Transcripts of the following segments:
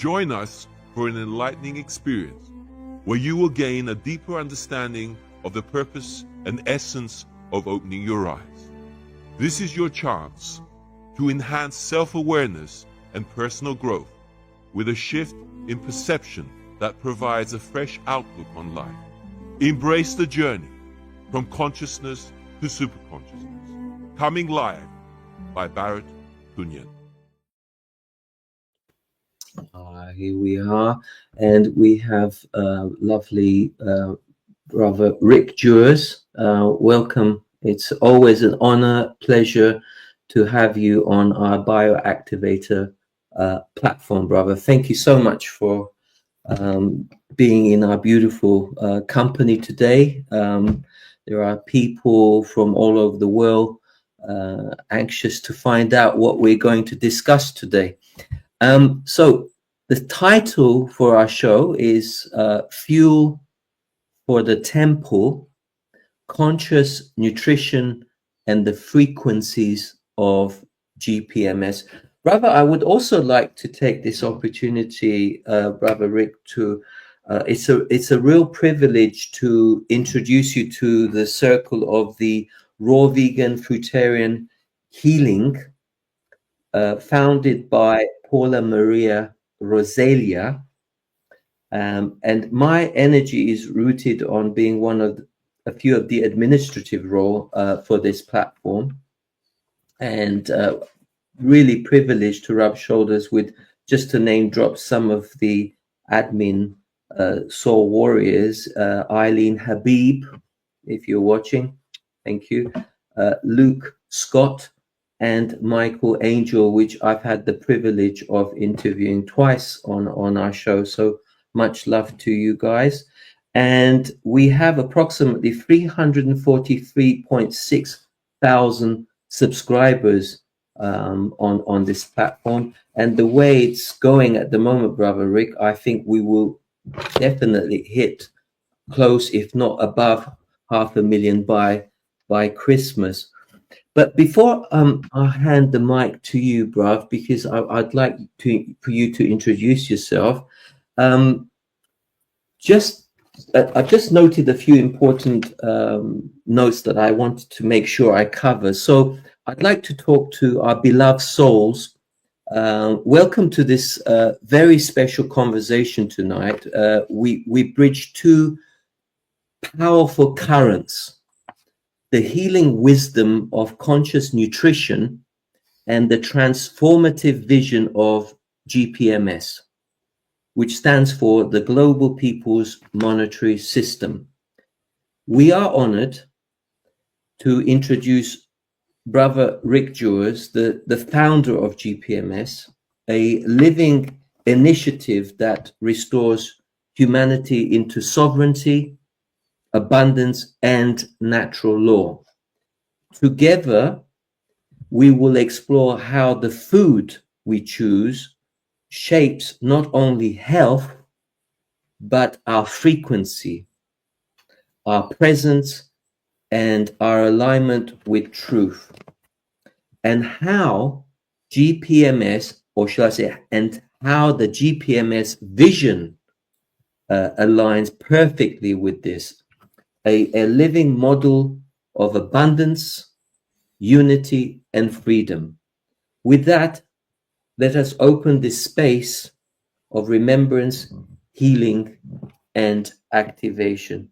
Join us for an enlightening experience where you will gain a deeper understanding of the purpose and essence of opening your eyes. This is your chance to enhance self-awareness and personal growth with a shift in perception that provides a fresh outlook on life. Embrace the journey from consciousness to superconsciousness. Coming live by Baret, Tounian. Here we are, and we have lovely brother Rick Dewars. Welcome. It's always an honor, pleasure to have you on our Bioactivator platform, brother. Thank you so much for being in our beautiful company today. There are people from all over the world anxious to find out what we're going to discuss today. So the title for our show is Fuel for the Temple, Conscious Nutrition and the Frequencies of GPMS. Brother, I would also like to take this opportunity, Brother Rick, to it's a real privilege to introduce you to the circle of the Raw Vegan Fruitarian Healing, founded by Paula Maria Rosalia. And my energy is rooted on being one of a few of the administrative role for this platform, and really privileged to rub shoulders with, just to name drop some of the admin soul warriors, Eileen Habib, if you're watching, thank you, Luke Scott, and Michael Angel, which I've had the privilege of interviewing twice on our show. So much love to you guys. And we have approximately 343.6 thousand subscribers on this platform. And the way it's going at the moment, Brother Rick, I think we will definitely hit close, if not above 500,000 by Christmas. But before I hand the mic to you, bruv, because I'd like for you to introduce yourself. I've just noted a few important notes that I wanted to make sure I cover. So I'd like to talk to our beloved souls. Welcome to this very special conversation tonight. We bridge two powerful currents: the healing wisdom of conscious nutrition and the transformative vision of GPMS, which stands for the Global People's Monetary System. We are honored to introduce Brother Rick Dewars, the founder of GPMS, a living initiative that restores humanity into sovereignty, abundance, and natural law. Together, we will explore how the food we choose shapes not only health, but our frequency, our presence, and our alignment with truth. And how GPMS, or shall I say, and how the GPMS vision aligns perfectly with this. A living model of abundance, unity, and freedom. With that, let us open this space of remembrance, healing, and activation.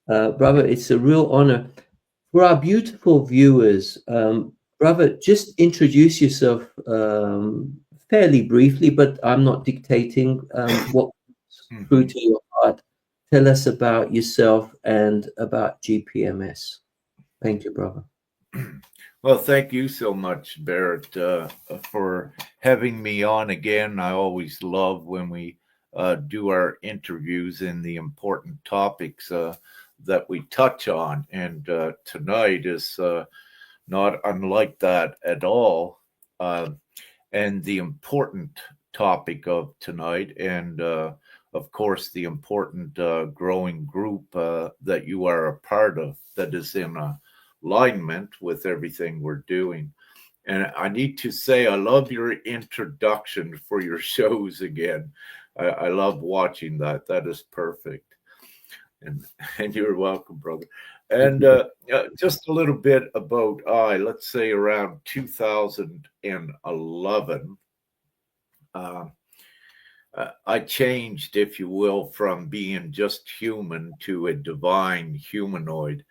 Brother, it's a real honor. For our beautiful viewers, brother, just introduce yourself fairly briefly, but I'm not dictating what through to your heart. Tell us about yourself and about GPMS. Thank you, brother. Well, thank you so much, Baret, for having me on again. I always love when we do our interviews and the important topics that we touch on. And tonight is not unlike that at all. And the important topic of tonight, and of course, the important growing group that you are a part of, that is in alignment with everything we're doing. And I need to say, I love your introduction for your shows again. I love watching that. That is perfect. And you're welcome, brother. And just a little bit about let's say around 2011, I changed, if you will, from being just human to a divine humanoid.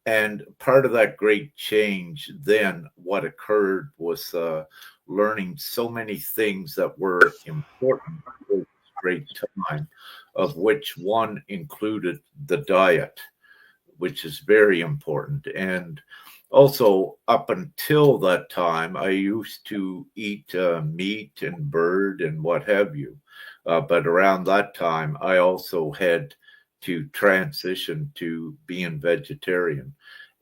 And part of that great change, then what occurred was learning so many things that were important for this great time, of which one included the diet, which is very important. And also, up until that time, I used to eat meat and bird and what have you. But around that time, I also had to transition to being vegetarian.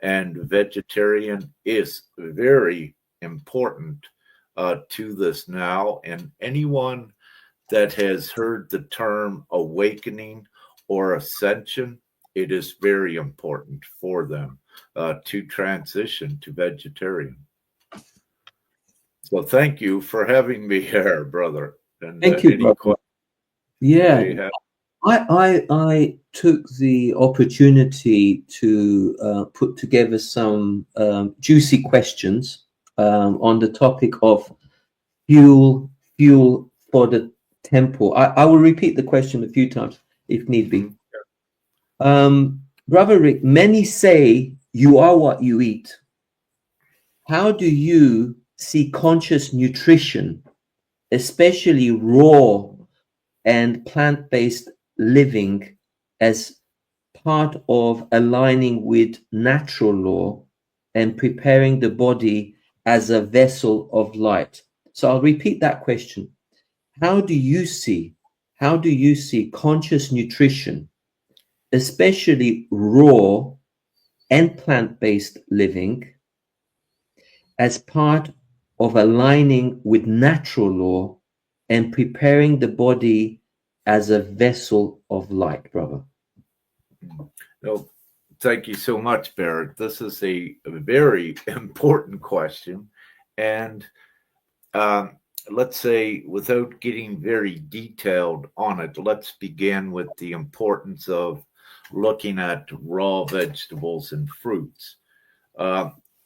And vegetarian is very important to this now. And anyone that has heard the term awakening or ascension, it is very important for them to transition to vegetarian. So thank you for having me here, brother. And Thank you, brother. Yeah, I took the opportunity to put together some juicy questions on the topic of fuel for the temple. I will repeat the question a few times if need be. Brother Rick, many say you are what you eat. How do you see conscious nutrition, especially raw and plant-based living, as part of aligning with natural law and preparing the body as a vessel of light? So I'll repeat that question. How do you see conscious nutrition, especially raw and plant-based living, as part of aligning with natural law and preparing the body as a vessel of light, brother? Well, thank you so much, Baret. This is a very important question. And let's say, without getting very detailed on it, let's begin with the importance of looking at raw vegetables and fruits.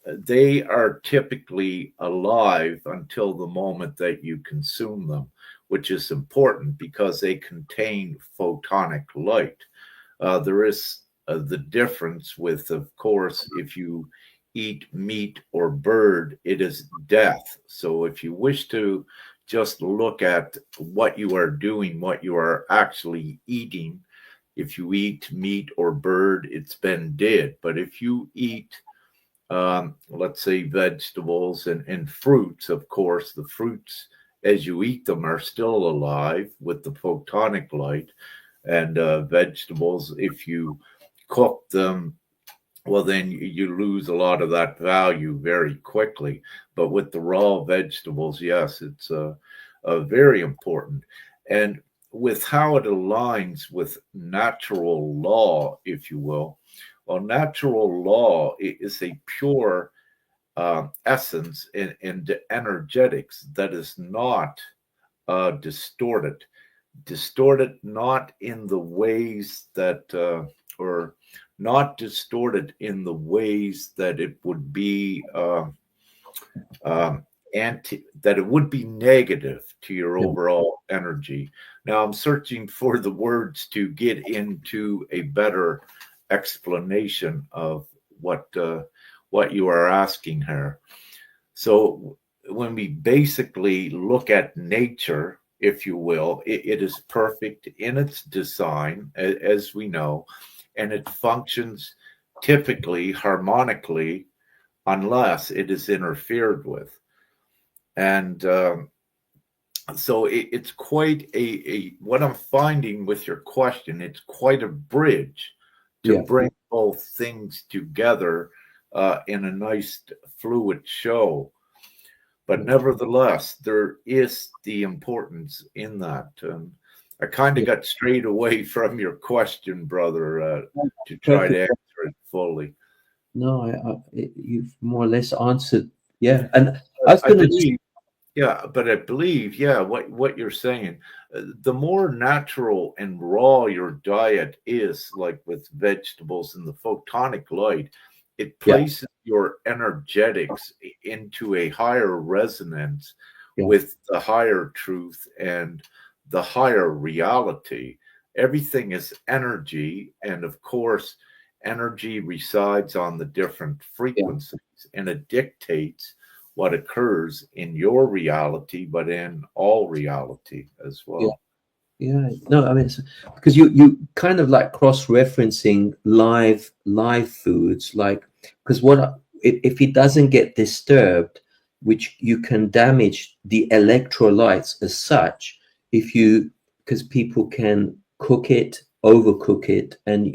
They are typically alive until the moment that you consume them, which is important because they contain photonic light. There is the difference with, of course, if you eat meat or bird, it is death. So if you wish to just look at what you are doing, what you are actually eating, if you eat meat or bird, it's been dead. But if you eat let's say vegetables and fruits, of course, the fruits as you eat them are still alive with the photonic light. And vegetables, if you cook them, well, then you lose a lot of that value very quickly. But with the raw vegetables, yes, it's very important. And with how it aligns with natural law, if you will, well, natural law is a pure essence and energetics that is not distorted. Distorted not in the ways that, or not distorted in the ways that it would be that it would be negative to your overall energy. Now I'm searching for the words to get into a better explanation of what you are asking her. So when we basically look at nature, if you will, it is perfect in its design, as we know, and it functions typically harmonically unless it is interfered with. And so it's quite what I'm finding with your question, it's quite a bridge to bring both things together in a nice fluid show. But nevertheless, there is the importance in that. I kind of got strayed away from your question, brother, to try to answer it fully. No, you've more or less answered. Yeah, and I was I going to just, believe, yeah, but I believe, yeah, what you're saying, the more natural and raw your diet is, like with vegetables and the photonic light, it yeah, places your energetics into a higher resonance yeah, with the higher truth and the higher reality. Everything is energy, and of course, energy resides on the different yeah, frequencies, and it dictates what occurs in your reality, but in all reality as yeah. well. Yeah, no, I mean, because you kind of like cross-referencing live foods, like because if it doesn't get disturbed, which you can damage the electrolytes as such, if you because people can cook it, overcook it, and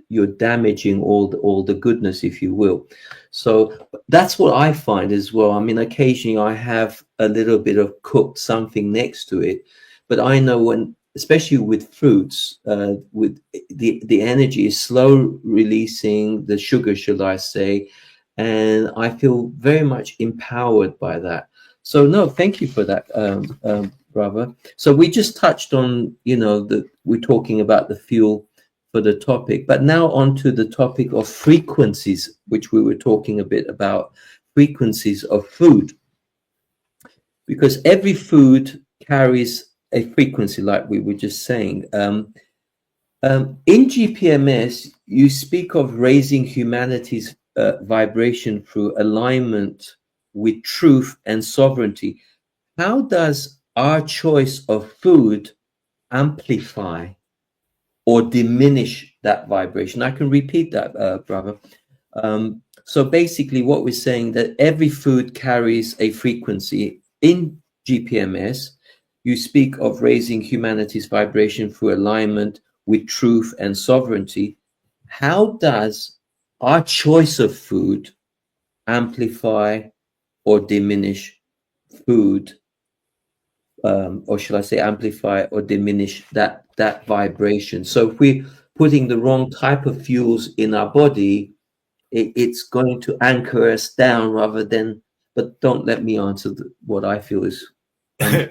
you're damaging all the goodness, if you will. So that's what I find as well. I mean, occasionally I have a little bit of cooked something next to it, but I know when, especially with fruits, with the energy is slow releasing the sugar, shall I say, and I feel very much empowered by that. So no, thank you for that, brother. So we just touched on, we're talking about the fuel for the topic, but now on to the topic of frequencies, which we were talking a bit about frequencies of food, because every food carries a frequency, like we were just saying. In GPMS, you speak of raising humanity's vibration through alignment with truth and sovereignty. How does our choice of food amplify or diminish that vibration? I can repeat that, brother. So basically, what we're saying that every food carries a frequency. In GPMS, you speak of raising humanity's vibration through alignment with truth and sovereignty. How does our choice of food amplify or diminish food, or should I say, amplify or diminish that vibration? So if we're putting the wrong type of fuels in our body, it's going to anchor us down rather than. But don't let me answer what I feel is. Um,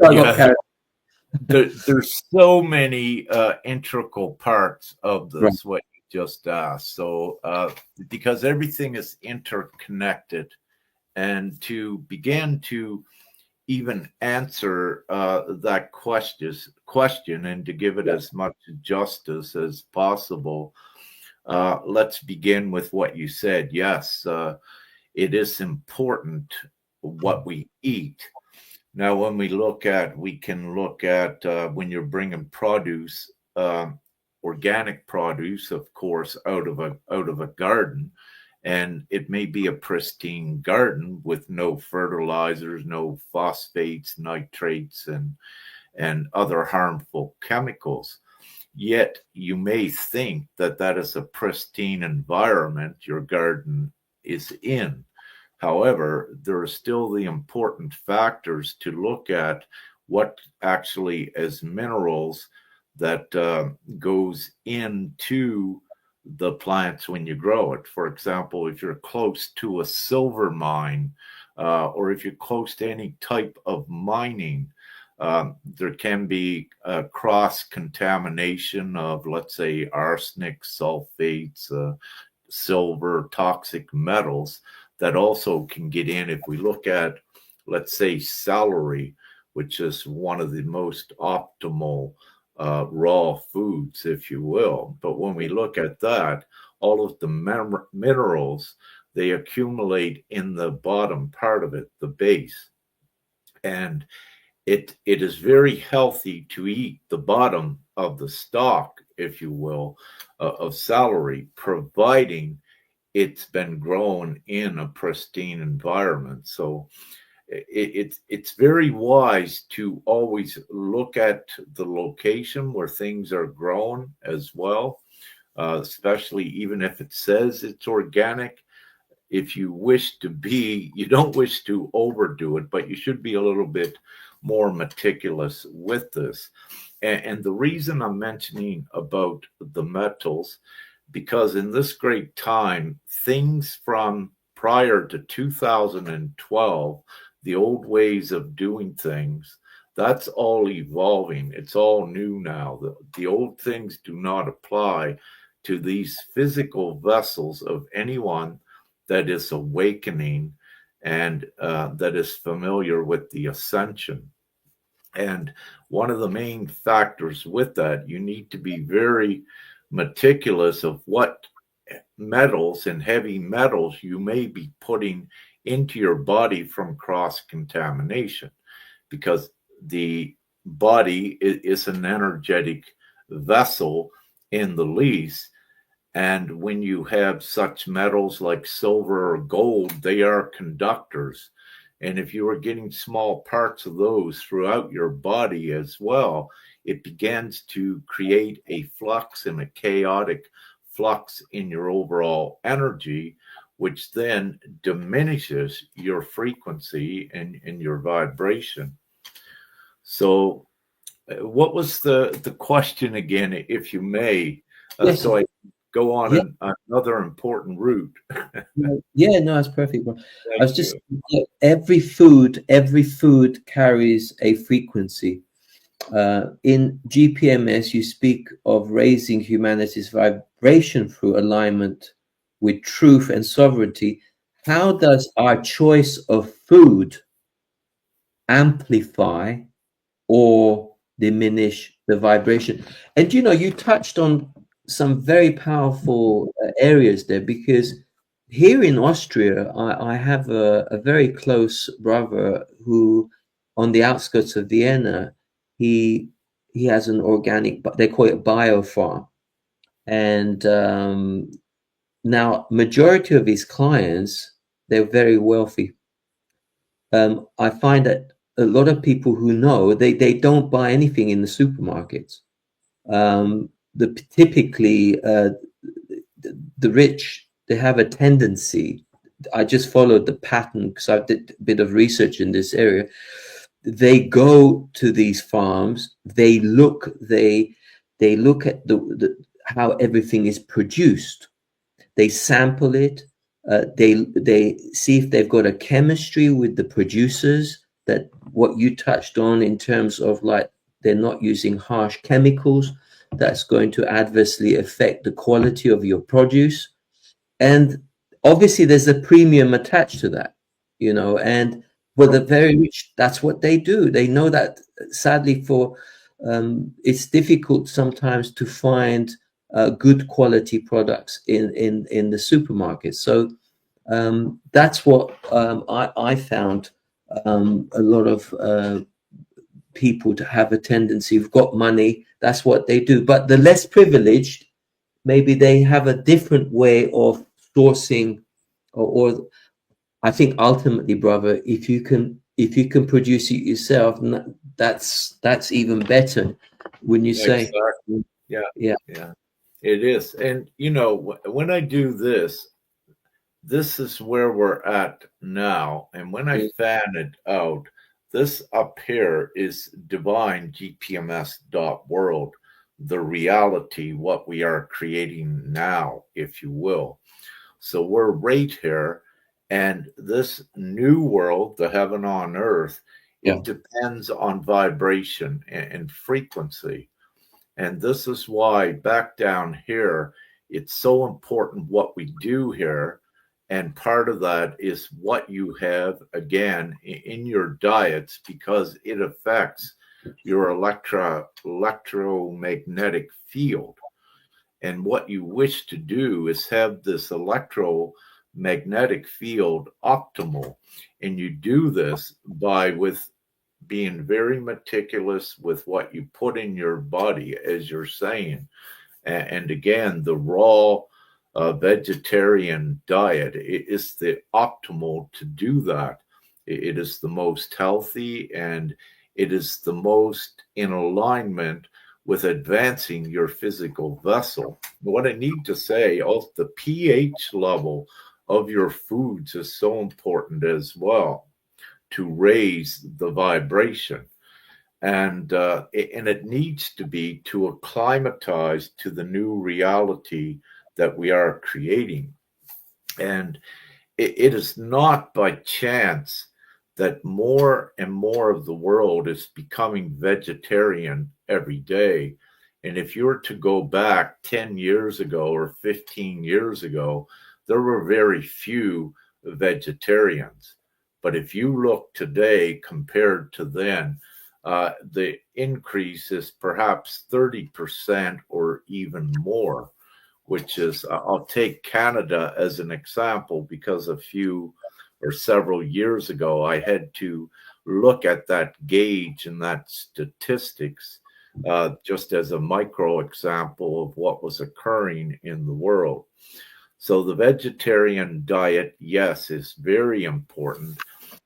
I got Yeah, carried. there's so many integral parts of Right. this, what you just asked. So, because everything is interconnected, and to begin to even answer that question and to give it Yeah. as much justice as possible, let's begin with what you said. Yes, it is important what we eat. Now, when we can look at when you're bringing produce, organic produce, of course, out of a garden, and it may be a pristine garden with no fertilizers, no phosphates, nitrates, and other harmful chemicals. Yet you may think that that is a pristine environment your garden is in. However, there are still the important factors to look at what actually as minerals that goes into the plants when you grow it. For example, if you're close to a silver mine, or if you're close to any type of mining, there can be cross contamination of, let's say, arsenic, sulfates, silver, toxic metals that also can get in. If we look at, let's say, celery, which is one of the most optimal raw foods, if you will. But when we look at that, all of the minerals, they accumulate in the bottom part of it, the base. And it is very healthy to eat the bottom of the stalk, if you will, of celery, providing it's been grown in a pristine environment. So it's very wise to always look at the location where things are grown as well, especially even if it says it's organic. If you wish to be, you don't wish to overdo it, but you should be a little bit more meticulous with this. And the reason I'm mentioning about the metals, because in this great time, things from prior to 2012, the old ways of doing things, that's all evolving. It's all new now. The old things do not apply to these physical vessels of anyone that is awakening and that is familiar with the ascension. And one of the main factors with that, you need to be very meticulous of what metals and heavy metals you may be putting into your body from cross contamination, because the body is an energetic vessel in the least. And when you have such metals like silver or gold, they are conductors. And if you are getting small parts of those throughout your body as well, it begins to create a flux and a chaotic flux in your overall energy, which then diminishes your frequency and your vibration. So what was the question again, if you may, Yes. so I go on Yeah. another important route? Yeah, no, that's perfect, bro. Thank I was just you. every food carries a frequency. In GPMS, you speak of raising humanity's vibration through alignment with truth and sovereignty. How does our choice of food amplify or diminish the vibration? And you know, you touched on some very powerful areas there, because here in Austria, I have a very close brother who, on the outskirts of Vienna, he he has an organic, they call it biofarm, and now majority of his clients, they're very wealthy. I find that a lot of people who know, they don't buy anything in the supermarkets. Typically the rich, they have a tendency. I just followed the pattern because I did a bit of research in this area. They go to these farms. They look at how everything is produced. They sample it. They see if they've got a chemistry with the producers, that what you touched on in terms of, like, they're not using harsh chemicals that's going to adversely affect the quality of your produce. And obviously there's a premium attached to that, you know. And with the very rich, that's what they do. They know that, sadly, for it's difficult sometimes to find good quality products in the supermarket. So that's what I found. A lot of people to have a tendency, who've got money, that's what they do. But the less privileged, maybe they have a different way of sourcing, or I think ultimately, brother, if you can produce it yourself, that's even better. Wouldn't you say? Exactly. Yeah. Yeah. Yeah. It is. And, you know, when I do this, this is where we're at now. And when I fan it out, this up here is divine GPMS.world, the reality, what we are creating now, if you will. So we're right here. And this new world, the heaven on earth, Yeah. it depends on vibration and frequency. And this is why back down here, it's so important what we do here. And part of that is what you have, again, in your diets, because it affects your electromagnetic field. And what you wish to do is have this electromagnetic field optimal. And you do this with being very meticulous with what you put in your body, as you're saying. And again, the raw vegetarian diet is the optimal to do that. It is the most healthy, and it is the most in alignment with advancing your physical vessel. What I need to say, also, the pH level of your foods is so important as well, to raise the vibration. And it needs to be to acclimatize to the new reality that we are creating. And it is not by chance that more and more of the world is becoming vegetarian every day. And if you were to go back 10 years ago or 15 years ago, there were very few vegetarians. But if you look today compared to then, the increase is perhaps 30% or even more, which is, I'll take Canada as an example because a few or several years ago, I had to look at that gauge and that statistics just as a micro example of what was occurring in the world. So the vegetarian diet, yes, is very important.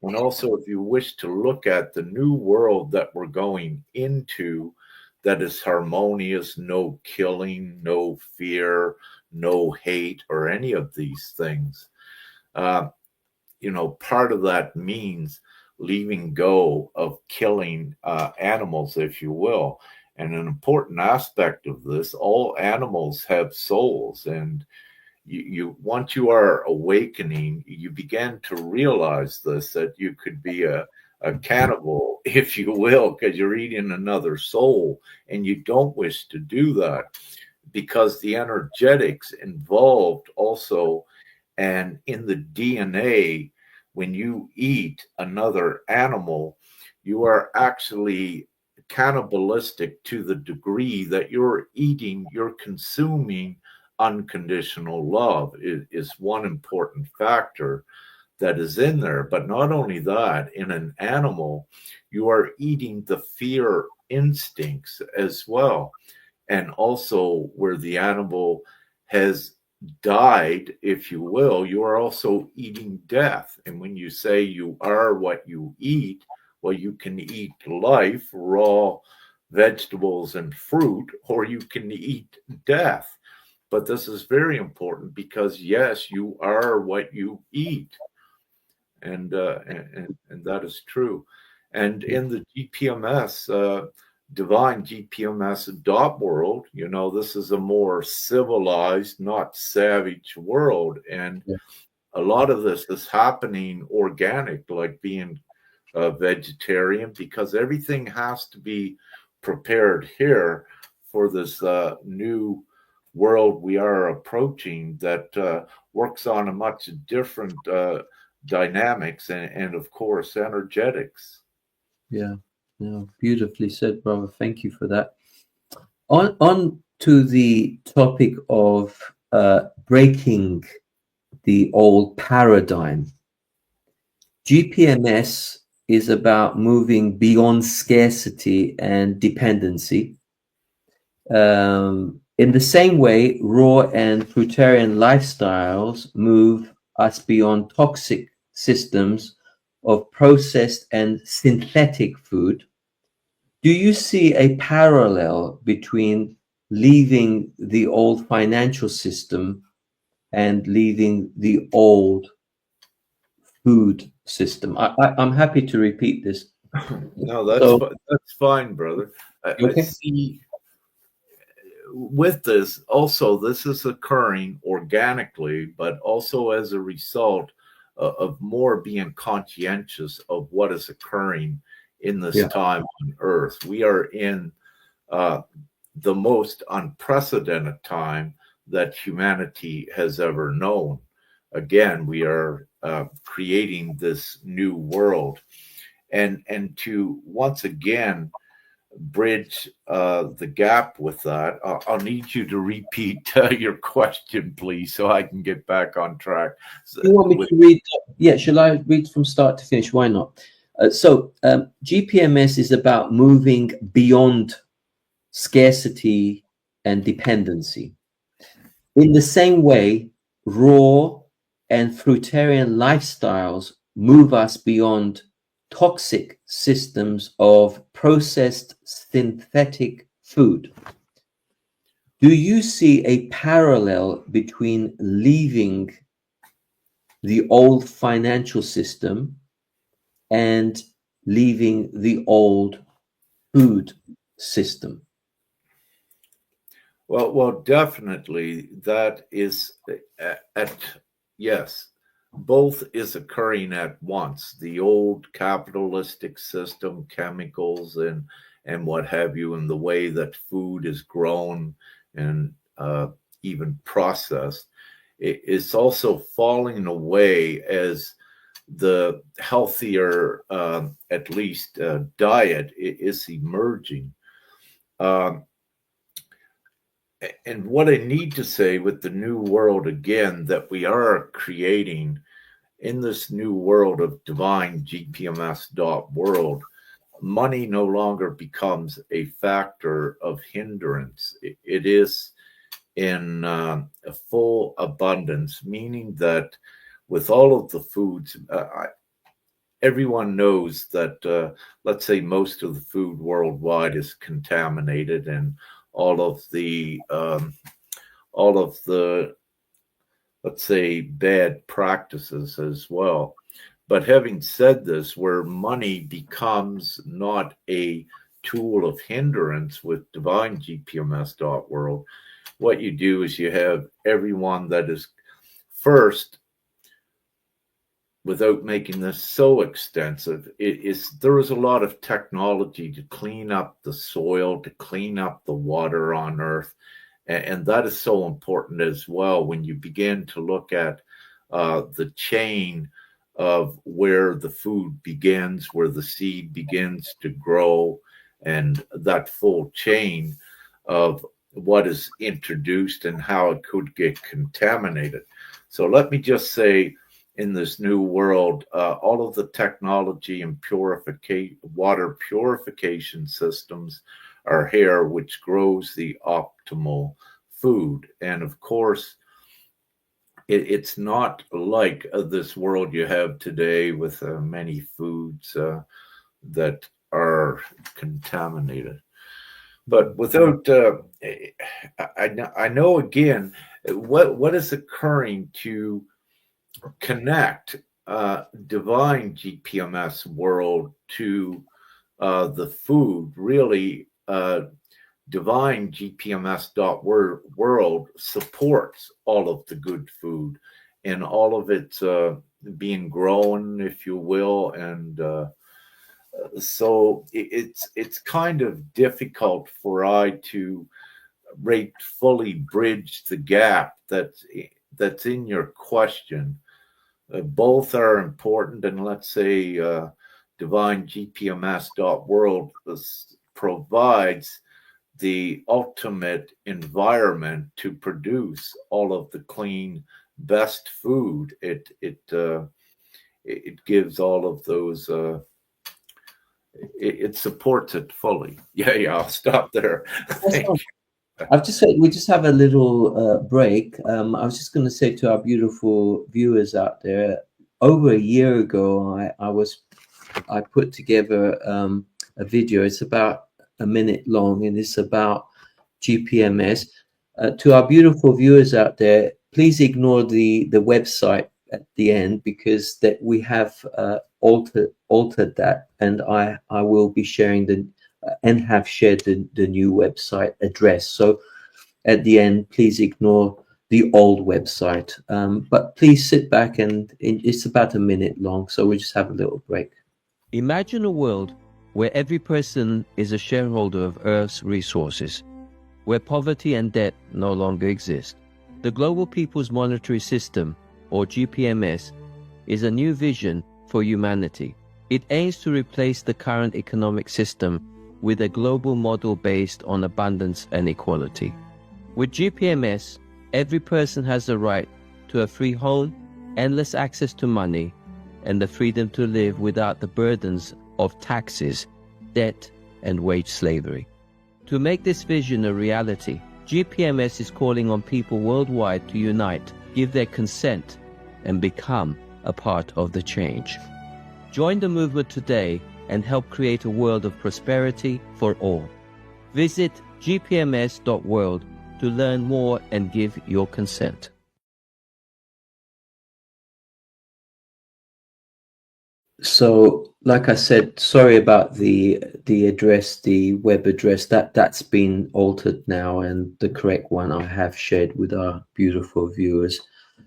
And also, if you wish to look at the new world that we're going into, that is harmonious, no killing, no fear, no hate, or any of these things. Part of that means leaving go of killing animals, if you will. And an important aspect of this, all animals have souls. And you once you are awakening, you begin to realize this, that you could be a cannibal, if you will, because you're eating another soul, and you don't wish to do that because the energetics involved also, and in the DNA, when you eat another animal, you are actually cannibalistic to the degree that you're consuming unconditional love is one important factor that is in there. But not only that, in an animal, you are eating the fear instincts as well. And also, where the animal has died, if you will, you are also eating death. And when you say you are what you eat, well, you can eat life, raw vegetables and fruit, or you can eat death. But this is very important because, yes, you are what you eat. And that is true. And in the GPMS, divine GPMS dot world, this is a more civilized, not savage world. And a lot of this is happening organic, like being a vegetarian, because everything has to be prepared here for this new world we are approaching that works on a much different dynamics and of course energetics. Yeah, beautifully said, brother. Thank you for that. On to the topic of breaking the old paradigm. GPMS is about moving beyond scarcity and dependency. In the same way, raw and fruitarian lifestyles move us beyond toxic systems of processed and synthetic food. Do you see a parallel between leaving the old financial system and leaving the old food system? I'm happy to repeat this. No, that's fine, brother. I Okay. see with this also, this is occurring organically, but also as a result of more being conscientious of what is occurring in this time on earth. We are in the most unprecedented time that humanity has ever known. Again, we are creating this new world, and to once again bridge the gap with that. I'll need you to repeat your question, please, so I can get back on track. You want me to read? Yeah, shall I read from start to finish? Why not? So GPMS is about moving beyond scarcity and dependency. In the same way, raw and fruitarian lifestyles move us beyond toxic systems of processed synthetic food. Do you see a parallel between leaving the old financial system and leaving the old food system? Well, definitely that is yes. both is occurring at once. The old capitalistic system, chemicals and what have you, and the way that food is grown and even processed, it's also falling away as the healthier, at least, diet is emerging. Um, and what I need to say with the new world again, that we are creating in this new world of divine GPMS.world, money no longer becomes a factor of hindrance. It is in a full abundance, meaning that with all of the foods, everyone knows that, let's say, most of the food worldwide is contaminated, and all of the let's say bad practices as well. But having said this, where money becomes not a tool of hindrance with divine GPMS.world, what you do is you have everyone that is first, without making this so extensive, there is a lot of technology to clean up the soil, to clean up the water on Earth. And that is so important as well when you begin to look at the chain of where the food begins, where the seed begins to grow, and that full chain of what is introduced and how it could get contaminated. So let me just say, in this new world, all of the technology and water purification systems are here, which grows the optimal food. And of course, it's not like this world you have today with many foods that are contaminated. But without, I know again what is occurring to connect divine GPMS world to the food. Really, divine GPMS.world supports all of the good food and all of its being grown, if you will, and so it's kind of difficult for I to fully bridge the gap that's in your question. Both are important, and let's say divine GPMS.world provides the ultimate environment to produce all of the clean, best food. It gives all of those. It supports it fully. Yeah. I'll stop there. Thank you. I've just said we just have a little break. I was just going to say to our beautiful viewers out there, over a year ago, I put together a video. It's about a minute long, and it's about GPMS. To our beautiful viewers out there, please ignore the website at the end, because that we have altered that, and I will be sharing and have shared the new website address. So at the end, please ignore the old website. But please sit back, and it's about a minute long, so we just have a little break. Imagine a world where every person is a shareholder of Earth's resources, where poverty and debt no longer exist. The Global People's Monetary System, or GPMS, is a new vision for humanity. It aims to replace the current economic system with a global model based on abundance and equality. With GPMS, every person has the right to a free home, endless access to money, and the freedom to live without the burdens of taxes, debt, and wage slavery. To make this vision a reality, GPMS is calling on people worldwide to unite, give their consent, and become a part of the change. Join the movement today and help create a world of prosperity for all. Visit gpms.world to learn more and give your consent. So, like I said, sorry about the address, the web address. That's been altered now, and the correct one I have shared with our beautiful viewers.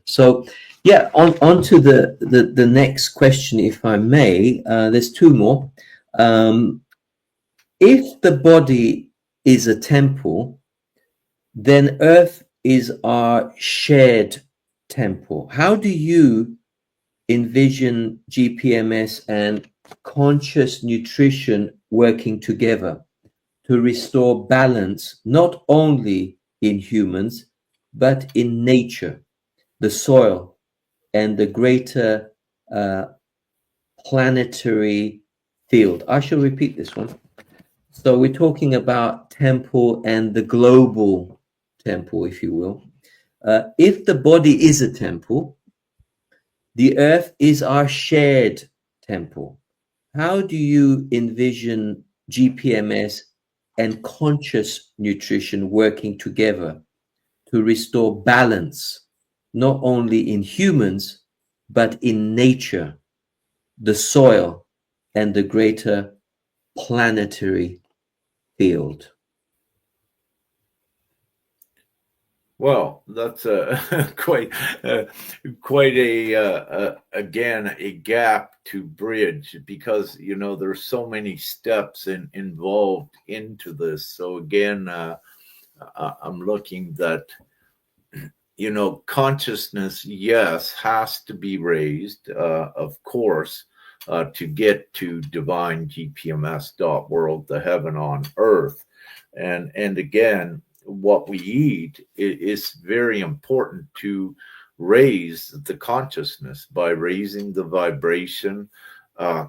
So, yeah, on to the next question, if I may. There's two more. If the body is a temple, then Earth is our shared temple. How do you envision GPMS and conscious nutrition working together to restore balance, not only in humans, but in nature, the soil, and the greater uh, planetary field? I shall repeat this one. So we're talking about temple and the global temple, if you will. If the body is a temple, the earth is our shared temple. How do you envision GPMS and conscious nutrition working together to restore balance, not only in humans, but in nature, the soil, and the greater planetary field? Well, that's quite a again a gap to bridge, because there's so many steps involved into this. So again, I'm looking that consciousness, yes, has to be raised, of course, to get to divine GPMS.world, the heaven on earth, and again, what we eat is very important to raise the consciousness by raising the vibration uh,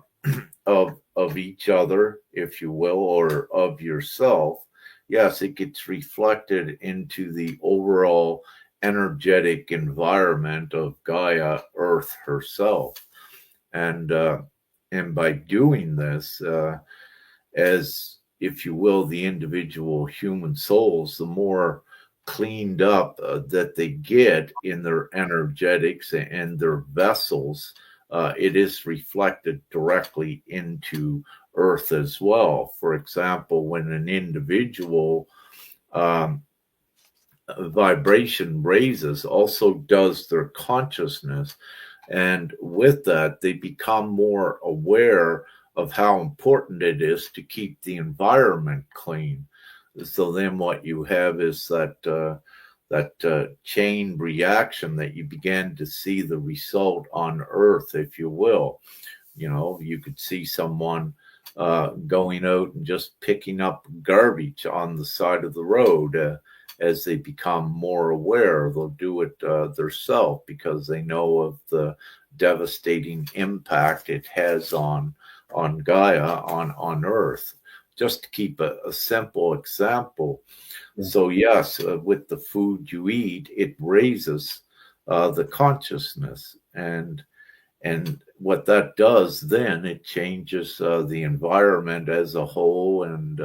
of each other, if you will, or of yourself. Yes, it gets reflected into the overall energetic environment of Gaia, Earth herself, and by doing this, as if you will, the individual human souls, the more cleaned up that they get in their energetics and their vessels, it is reflected directly into Earth as well. For example, when an individual vibration raises, also does their consciousness, and with that, they become more aware of how important it is to keep the environment clean. So then, what you have is that chain reaction that you began to see the result on Earth, if you will. You could see someone going out and just picking up garbage on the side of the road. As they become more aware, they'll do it themselves, because they know of the devastating impact it has on Gaia, on Earth. Just to keep a simple example. Yeah. So yes, with the food you eat, it raises the consciousness, and what that does then, it changes the environment as a whole, and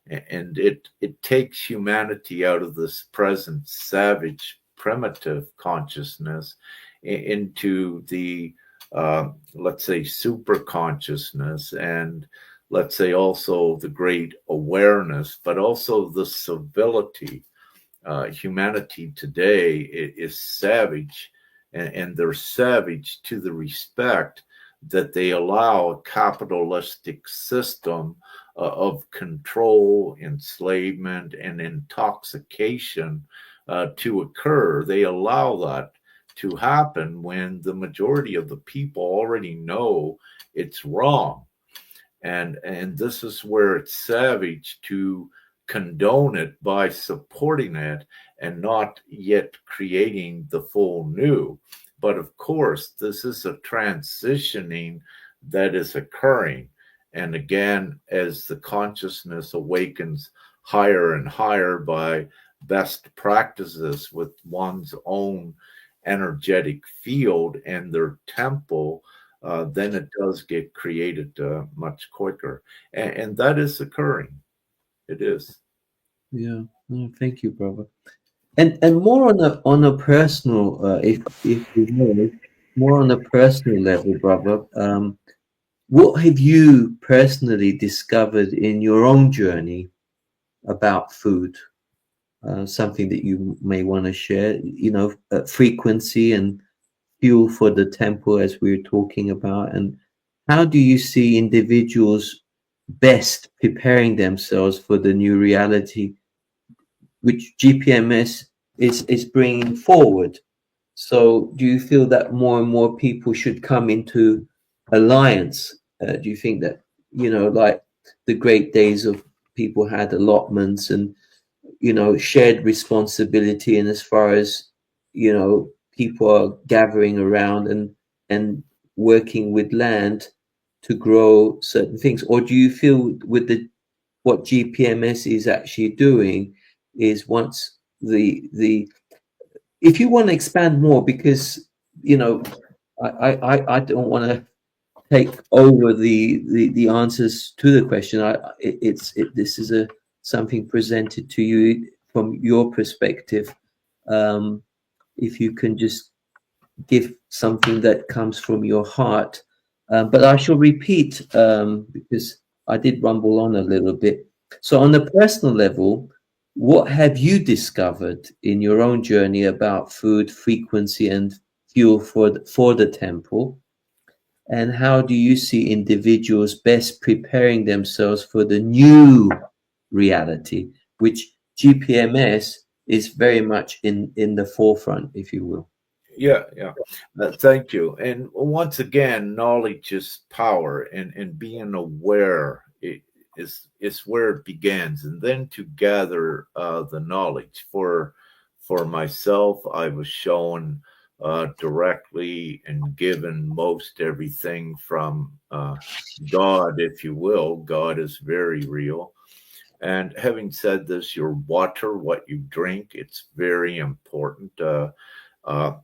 it takes humanity out of this present savage primitive consciousness into the let's say super consciousness, and let's say also the great awareness, but also the civility. Humanity today is savage, and they're savage to the respect that they allow a capitalistic system of control, enslavement, and intoxication to occur. They allow that to happen when the majority of the people already know it's wrong. And this is where it's savage to condone it by supporting it and not yet creating the full new. But of course, this is a transitioning that is occurring. And again, as the consciousness awakens higher and higher by best practices with one's own energetic field and their temple, then it does get created much quicker. And that is occurring. It is. Yeah. No, thank you, brother. And more on a personal, if you may, more on a personal level, brother. What have you personally discovered in your own journey about food? something that you may want to share, frequency and fuel for the temple, as we were talking about, and how do you see individuals best preparing themselves for the new reality which GPMS is bringing forward? So do you feel that more and more people should come into alliance? Do you think that, like the great days of people had allotments and, shared responsibility, and as far as, people are gathering around and working with land to grow certain things? Or do you feel with what GPMS is actually doing is once the if you want to expand more, because I don't want to take over the answers to the question. This is something presented to you from your perspective. Um, if you can just give something that comes from your heart. But I shall repeat because I did rumble on a little bit. So, on a personal level, what have you discovered in your own journey about food, frequency, and fuel for the temple? And how do you see individuals best preparing themselves for the new reality, which GPMS is very much in the forefront, if you will? Yeah, yeah. Thank you. And once again, knowledge is power, and being aware is where it begins. And then to gather the knowledge for myself, I was shown directly and given most everything from God, if you will. God is very real. And having said this, your water, what you drink, it's very important.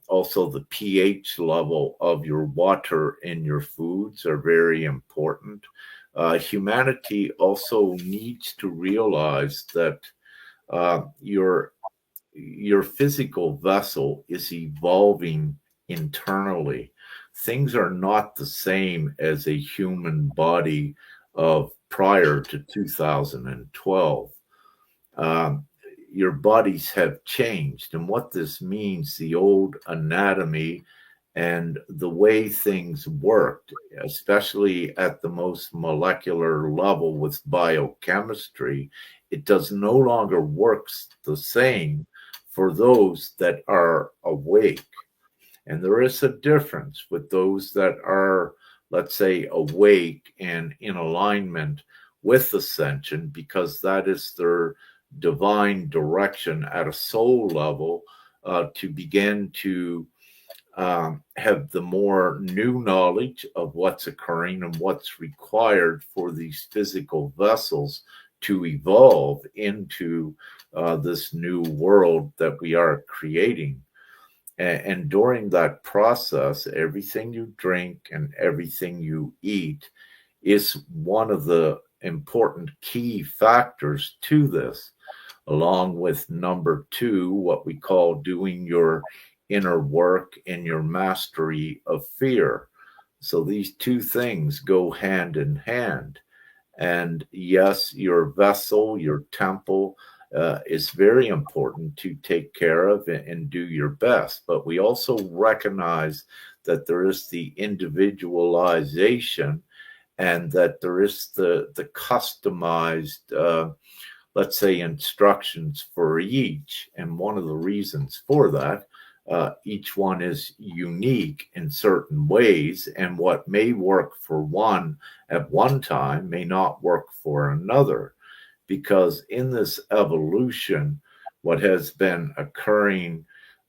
Also, the pH level of your water and your foods are very important. Humanity also needs to realize that your physical vessel is evolving internally. Things are not the same as a human body of prior to 2012. Um, your bodies have changed. And what this means, the old anatomy and the way things worked, especially at the most molecular level with biochemistry, it does no longer works the same for those that are awake. And there is a difference with those that are, let's say, awake and in alignment with ascension, because that is their divine direction at a soul level, to begin to have the more new knowledge of what's occurring and what's required for these physical vessels to evolve into this new world that we are creating. And during that process, everything you drink and everything you eat is one of the important key factors to this, along with number two, what we call doing your inner work and your mastery of fear. So these two things go hand in hand. And yes, your vessel, your temple, is very important to take care of and do your best. But we also recognize that there is the individualization and that there is the customized, let's say, instructions for each. And one of the reasons for that, each one is unique in certain ways, and what may work for one at one time may not work for another. Because in this evolution, what has been occurring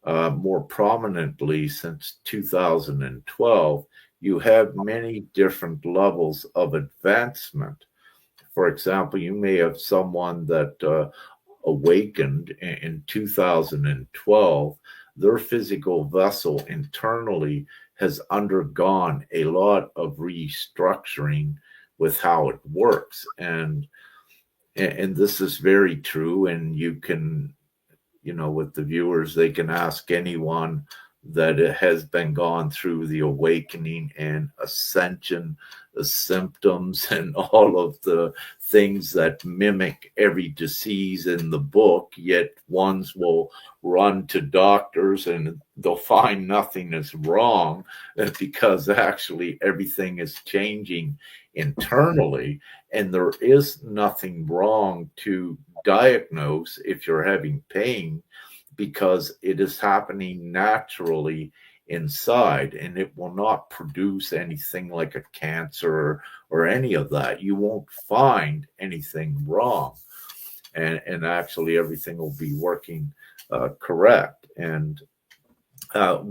more prominently since 2012, you have many different levels of advancement. For example, you may have someone that awakened in 2012. Their physical vessel internally has undergone a lot of restructuring with how it works. And this is very true. And you can, with the viewers, they can ask anyone that it has been gone through the awakening and ascension, the symptoms, and all of the things that mimic every disease in the book, yet ones will run to doctors and they'll find nothing is wrong because actually everything is changing internally, and there is nothing wrong to diagnose if you're having pain, because it is happening naturally inside, and it will not produce anything like a cancer or any of that. You won't find anything wrong, and actually everything will be working correct. And a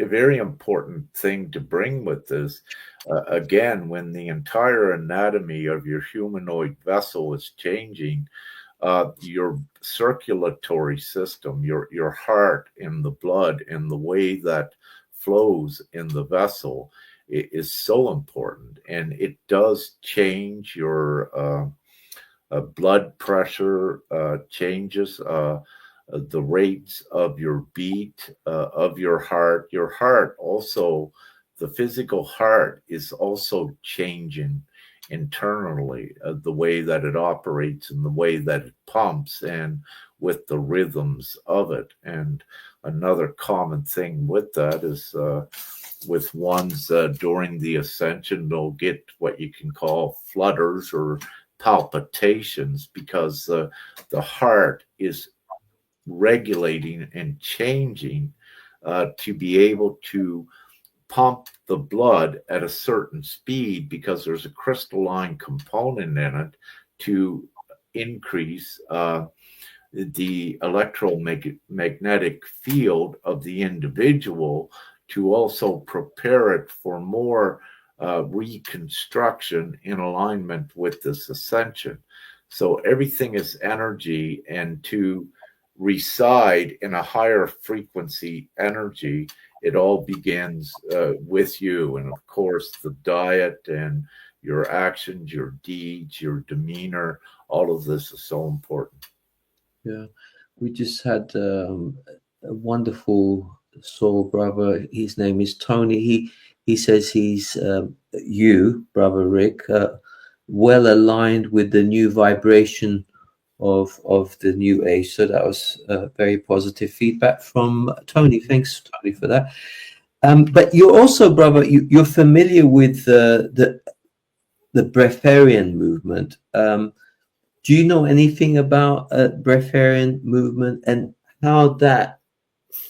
very important thing to bring with this, again, when the entire anatomy of your humanoid vessel is changing, your circulatory system, your heart and the blood and the way that flows in the vessel is so important, and it does change your blood pressure, changes the rates of your beat of your heart. Your heart also, the physical heart is also changing internally, the way that it operates and the way that it pumps and with the rhythms of it. And another common thing with that is with ones during the ascension, they'll get what you can call flutters or palpitations, because the heart is regulating and changing to be able to pump the blood at a certain speed, because there's a crystalline component in it to increase the electromagnetic field of the individual, to also prepare it for more reconstruction in alignment with this ascension. So everything is energy, and to reside in a higher frequency energy, it all begins with you. And of course, the diet and your actions, your deeds, your demeanor, all of this is so important. Yeah, we just had a wonderful soul brother. His name is Tony. He says he's you, brother Rick, well aligned with the new vibration of the new age. So that was very positive feedback from Tony. Thanks, Tony, for that. But you're also, brother, you're familiar with the breatharian movement. Do you know anything about breatharian movement and how that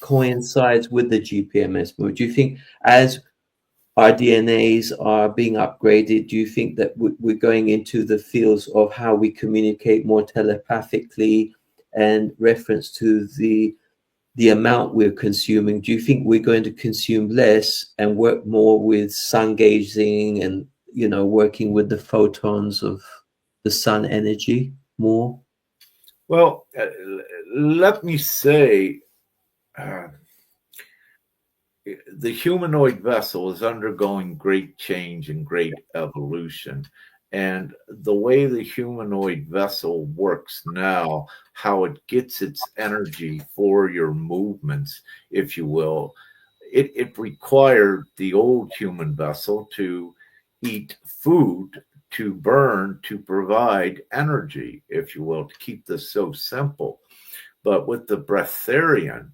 coincides with the GPMS movement? Do you think as our DNAs are being upgraded, do you think that we're going into the fields of how we communicate more telepathically and reference to the amount we're consuming? Do you think we're going to consume less and work more with sun gazing and, working with the photons of the sun energy more? Well, let me say, the humanoid vessel is undergoing great change and great evolution. And the way the humanoid vessel works now, how it gets its energy for your movements, if you will, it required the old human vessel to eat food, to burn, to provide energy, if you will, to keep this so simple. But with the breatharian,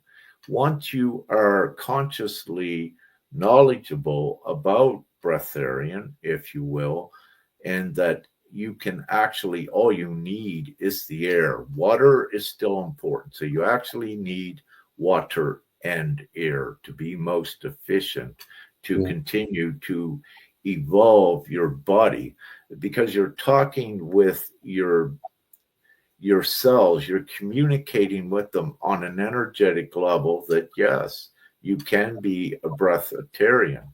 once you are consciously knowledgeable about breatharian, if you will, and that you can actually, all you need is the air. Water is still important. So you actually need water and air to be most efficient, to continue to evolve your body, because you're talking with your cells, you're communicating with them on an energetic level, that yes, you can be a breatharian,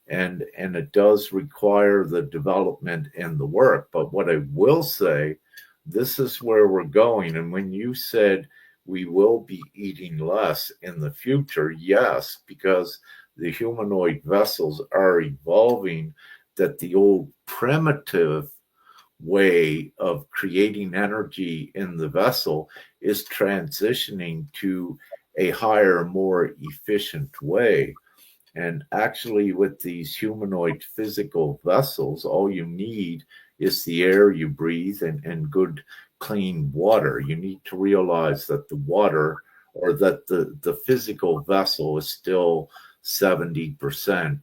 and it does require the development and the work. But what I will say, this is where we're going. And when you said we will be eating less in the future, yes, because the humanoid vessels are evolving, that the old primitive way of creating energy in the vessel is transitioning to a higher, more efficient way. And actually, with these humanoid physical vessels, all you need is the air you breathe and good, clean water. You need to realize that the water, or that the physical vessel, is still 70%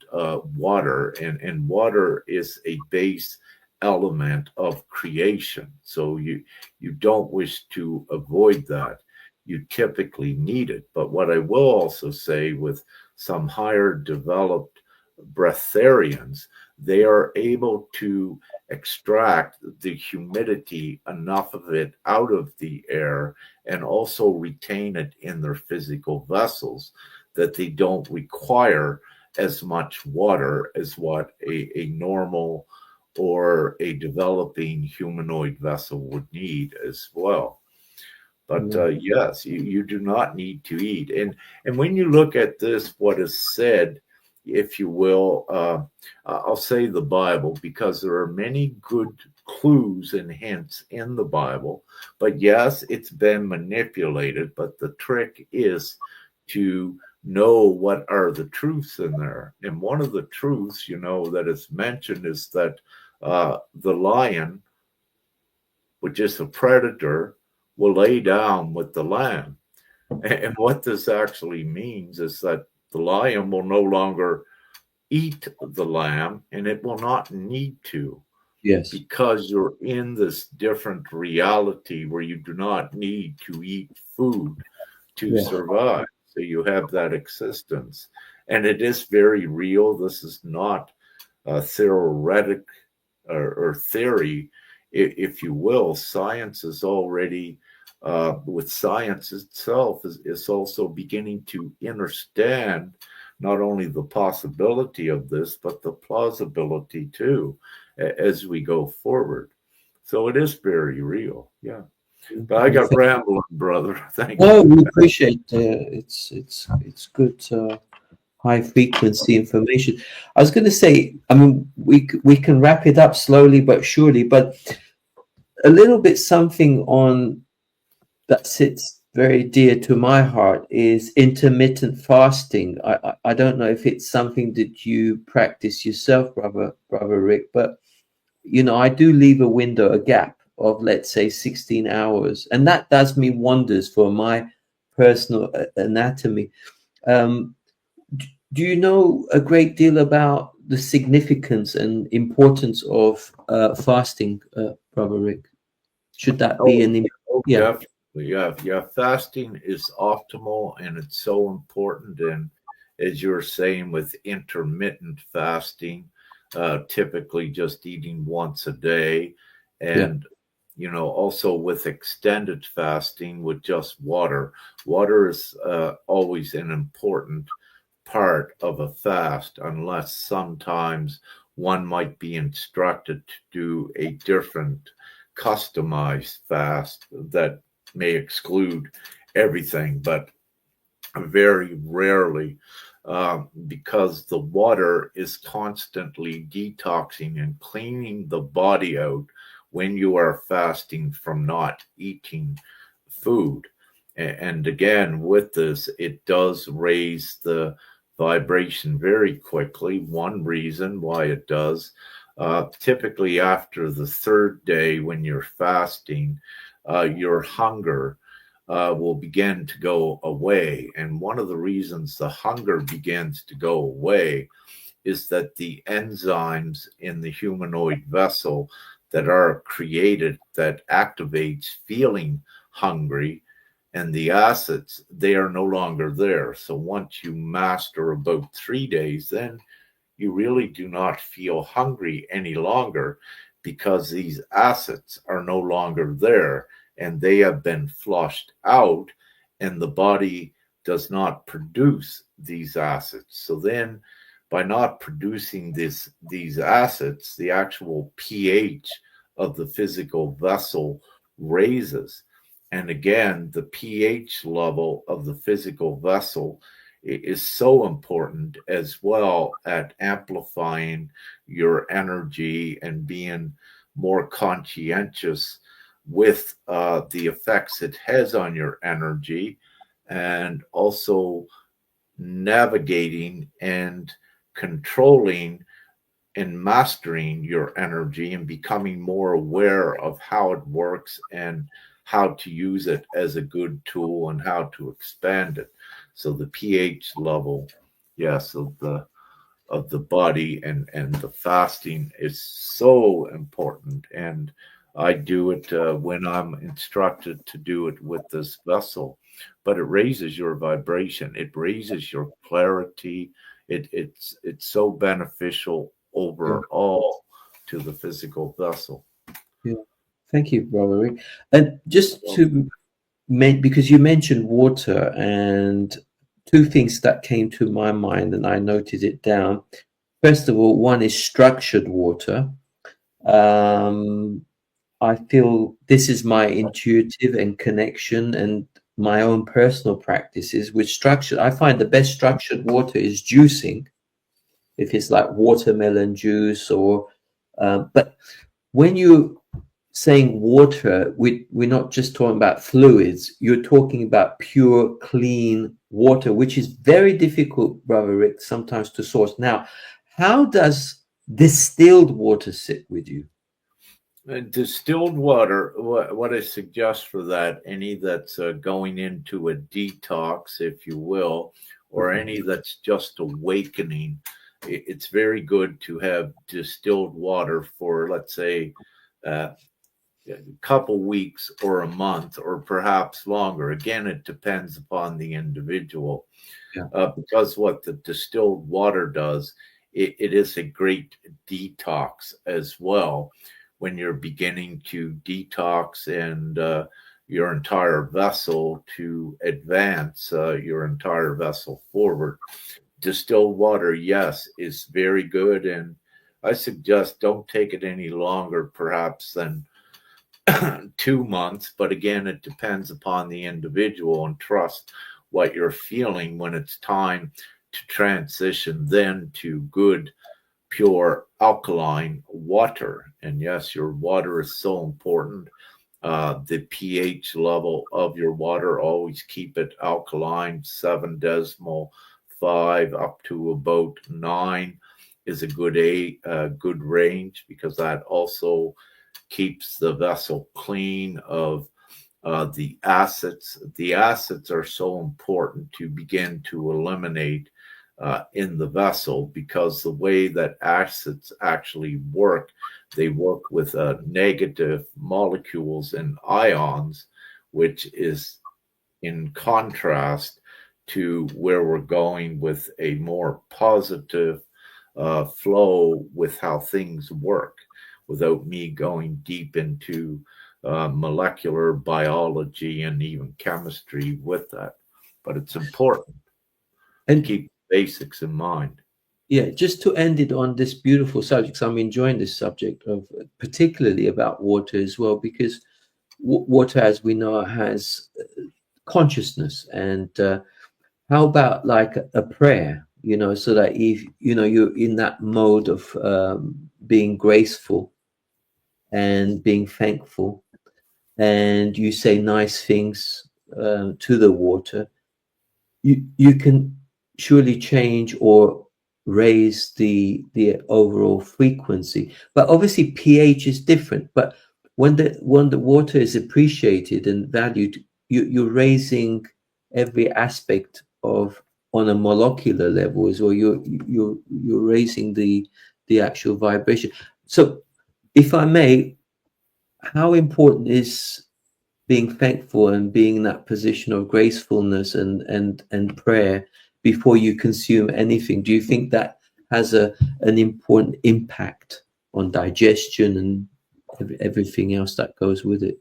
water, and water is a base element of creation. So you don't wish to avoid that. You typically need it. But what I will also say, with some higher developed breatharians, they are able to extract the humidity, enough of it, out of the air, and also retain it in their physical vessels, that they don't require as much water as what a normal or a developing humanoid vessel would need as well. But yes, you do not need to eat. And when you look at this, what is said, if you will, I'll say the Bible, because there are many good clues and hints in the Bible. But yes, it's been manipulated. But the trick is to know what are the truths in there. And one of the truths, that is mentioned is that the lion, which is a predator, will lay down with the lamb. And what this actually means is that the lion will no longer eat the lamb, and it will not need to, Yes. because you're in this different reality where you do not need to eat food to survive. So you have that existence. And it is very real. This is not a theoretic or theory, if you will. Science is already, with science itself, is also beginning to understand not only the possibility of this, but the plausibility too, as we go forward. So it is very real. Yeah. But I got rambling, brother. Thank you. No, we appreciate it's good high frequency information. I was going to say, I mean, we can wrap it up slowly but surely, but a little bit something on that sits very dear to my heart is intermittent fasting. I don't know if it's something that you practice yourself, brother Rick, but I do leave a window, a gap of, let's say, 16 hours, and that does me wonders for my personal anatomy. Do you know a great deal about the significance and importance of fasting, brother Rick? Should that be yeah. Definitely. Yeah. Fasting is optimal, and it's so important. And as you're saying, with intermittent fasting, typically just eating once a day, and also with extended fasting with just water. Water is always an important part of a fast, unless sometimes one might be instructed to do a different customized fast that may exclude everything, but very rarely, because the water is constantly detoxing and cleaning the body out when you are fasting from not eating food. And again, with this, it does raise the vibration very quickly. One reason why it does, typically after the third day when you're fasting, your hunger will begin to go away. And one of the reasons the hunger begins to go away is that the enzymes in the humanoid vessel that are created, that activates feeling hungry, and the acids, they are no longer there. So once you master about 3 days, then you really do not feel hungry any longer, because these acids are no longer there, and they have been flushed out, and the body does not produce these acids. So then, by not producing these acids, the actual pH of the physical vessel raises. And again, the pH level of the physical vessel is so important as well at amplifying your energy and being more conscientious with the effects it has on your energy, and also navigating and controlling and mastering your energy and becoming more aware of how it works and how to use it as a good tool and how to expand it. So the pH level, yes, of the body and the fasting is so important. And I do it when I'm instructed to do it with this vessel, but it raises your vibration, it raises your clarity. It's so beneficial Yeah. overall to the physical vessel. Yeah. Thank you, Brother Rick. And just to because you mentioned water, and two things that came to my mind, and I noted it down. First of all, one is structured water. Um, I feel this is my intuitive and connection and my own personal practices with structured. I find the best structured water is juicing, if it's like watermelon juice or, but when you saying water, we're not just talking about fluids. You're talking about pure, clean water, which is very difficult, Brother Rick, sometimes to source. Now, how does distilled water sit with you? Distilled water, what I suggest for that, any that's going into a detox, if you will, or any that's just awakening, it's very good to have distilled water for, let's say, a couple weeks or a month or perhaps longer. Again, it depends upon the individual. Yeah. Because what the distilled water does, it is a great detox as well when you're beginning to detox and your entire vessel to advance your entire vessel forward. Distilled water, yes, is very good. And I suggest don't take it any longer, perhaps, than 2 months. But again, it depends upon the individual, and trust what you're feeling when it's time to transition then to good, pure alkaline water. And yes, your water is so important. The pH level of your water, always keep it alkaline. 7.5 up to about 9 is a good range, because that also keeps the vessel clean of the acids. The acids are so important to begin to eliminate in the vessel, because the way that acids actually work, they work with negative molecules and ions, which is in contrast to where we're going with a more positive flow with how things work, without me going deep into molecular biology and even chemistry with that. But it's important to And keep basics in mind. yeah, just to end it on this beautiful subject, 'cause I'm enjoying this subject of particularly about water as well, because water, as we know, has consciousness. And how about like a prayer, so that if you're in that mode of being graceful and being thankful, and you say nice things to the water, you can surely change or raise the overall frequency. But obviously pH is different. But when the water is appreciated and valued, you're raising every aspect of, on a molecular level as well. You're raising the actual vibration. So if I may, how important is being thankful and being in that position of gracefulness and prayer before you consume anything? Do you think that has an important impact on digestion and everything else that goes with it?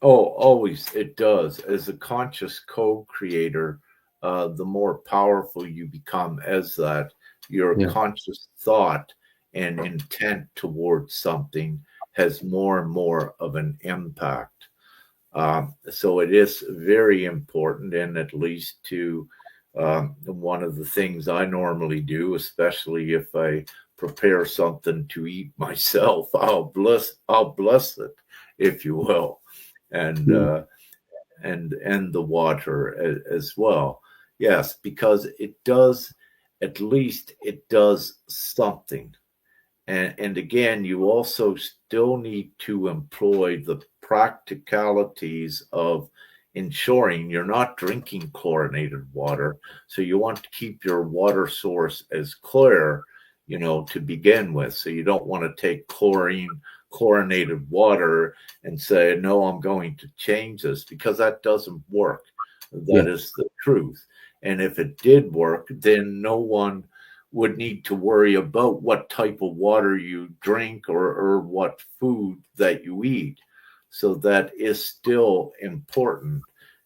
Oh, always it does. As a conscious co-creator, the more powerful you become as that, your Yeah. conscious thought and intent towards something has more and more of an impact. So it is very important, and at least to one of the things I normally do, especially if I prepare something to eat myself, I'll bless it, if you will. And and the water as well. Yes, because it does, at least it does something. And again, you also still need to employ the practicalities of ensuring you're not drinking chlorinated water. So you want to keep your water source as clear, to begin with. So you don't want to take chlorinated water and say, no, I'm going to change this, because that doesn't work. That is the truth. And if it did work, then no one would need to worry about what type of water you drink or what food that you eat. So that is still important,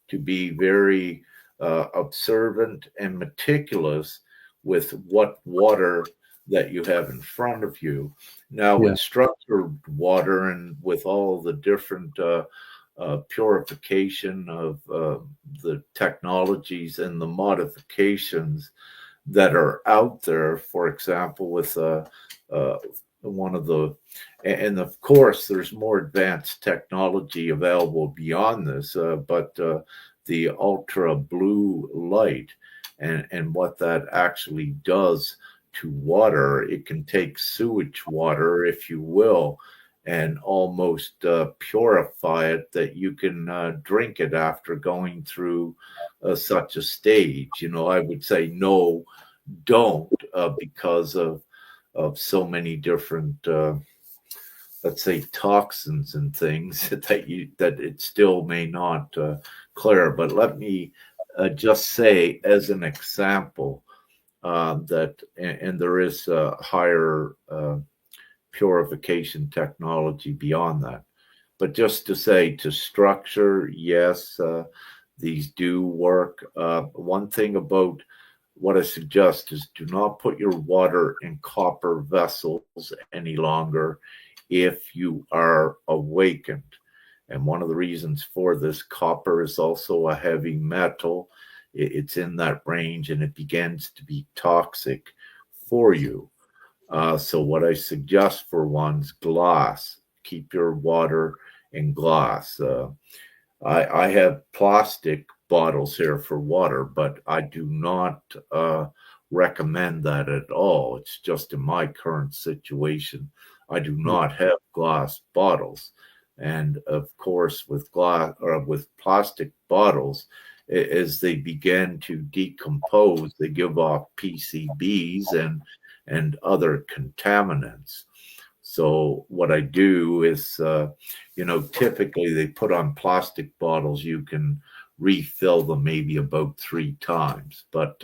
to be very observant and meticulous with what water that you have in front of you. Now, Yeah. with structured water and with all the different purification of the technologies and the modifications that are out there, for example, with one of the, and of course, there's more advanced technology available beyond this, but the ultra blue light and what that actually does to water. It can take sewage water, if you will, and almost purify it, that you can drink it after going through such a stage. I would say no, don't, because of so many different, let's say, toxins and things that it still may not clear. But let me just say, as an example, that and there is higher purification technology beyond that. But just to say, to structure, yes, these do work. One thing about what I suggest is, do not put your water in copper vessels any longer if you are awakened. And one of the reasons for this, copper is also a heavy metal. It's in that range, and it begins to be toxic for you. So what I suggest for one's glass, keep your water in glass. I have plastic bottles here for water, but I do not recommend that at all. It's just in my current situation, I do not have glass bottles. And of course, with glass or with plastic bottles, as they begin to decompose, they give off PCBs and other contaminants. So what I do is, typically they put on plastic bottles. You can refill them maybe about 3 times, but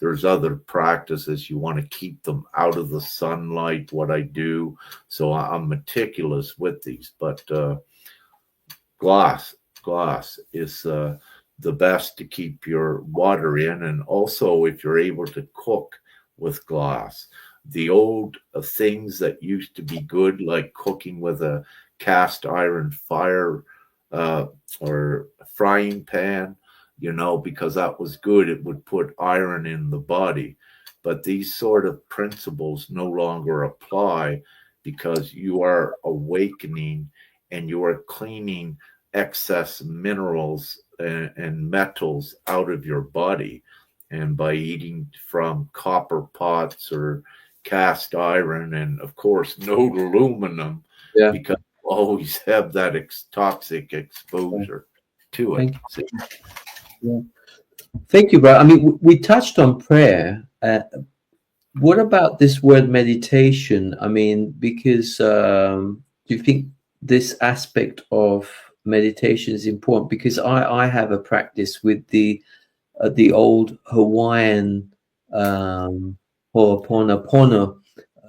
there's other practices. You want to keep them out of the sunlight, what I do. So I'm meticulous with these, but glass is the best to keep your water in. And also, if you're able to cook with glass, the old things that used to be good, like cooking with a cast iron fire or frying pan, because that was good. It would put iron in the body. But these sort of principles no longer apply, because you are awakening and you are cleaning excess minerals and metals out of your body. And by eating from copper pots or cast iron, and of course no aluminum, because you always have that toxic exposure to it. Thank you, bro. I mean, we touched on prayer. What about this word meditation? I mean, because do you think this aspect of meditation is important? Because I have a practice with the old Hawaiian Ho'oponopono.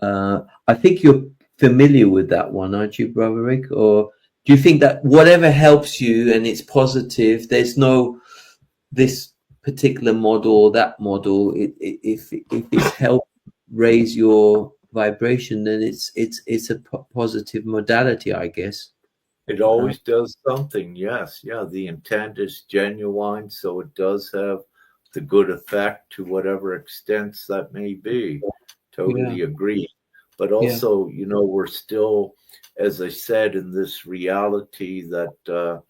I think you're familiar with that one, aren't you, Brother Rick? Or do you think that whatever helps you and it's positive, there's no this particular model or that model? If it's helped raise your vibration, then it's a positive modality, I guess. It always does something. Yes. Yeah. The intent is genuine. So it does have the good effect, to whatever extents that may be. Totally agree. But also, we're still, as I said, in this reality that